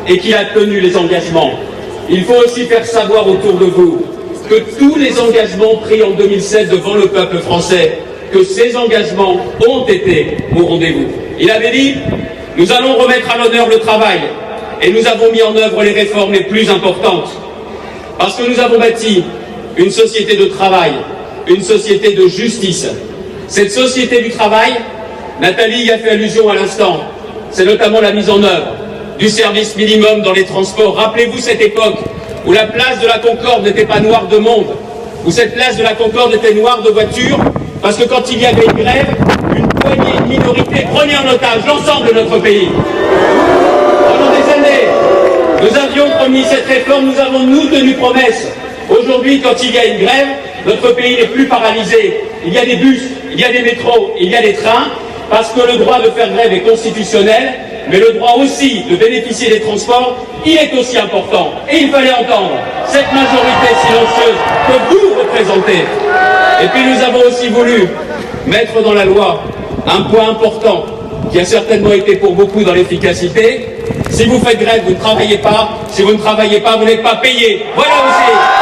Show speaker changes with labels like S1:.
S1: et qu'il a tenu les engagements. Il faut aussi faire savoir autour de vous que tous les engagements pris en 2007 devant le peuple français, que ces engagements ont été au rendez-vous. Il avait dit « Nous allons remettre à l'honneur le travail » et nous avons mis en œuvre les réformes les plus importantes. Parce que nous avons bâti une société de travail, une société de justice. Cette société du travail, Nathalie y a fait allusion à l'instant, c'est notamment la mise en œuvre du service minimum dans les transports. Rappelez-vous cette époque où la place de la Concorde n'était pas noire de monde, où cette place de la Concorde était noire de voitures, parce que quand il y avait une grève, une poignée, une minorité prenait en otage l'ensemble de notre pays. Pendant des années, nous avions promis cette réforme, nous avons nous tenu promesse. Aujourd'hui, quand il y a une grève, notre pays n'est plus paralysé. Il y a des bus, il y a des métros, il y a des trains, parce que le droit de faire grève est constitutionnel, mais le droit aussi de bénéficier des transports, il est aussi important. Et il fallait entendre cette majorité silencieuse que vous représentez. Et puis nous avons aussi voulu mettre dans la loi un point important qui a certainement été pour beaucoup dans l'efficacité. Si vous faites grève, vous ne travaillez pas. Si vous ne travaillez pas, vous n'êtes pas payé. Voilà aussi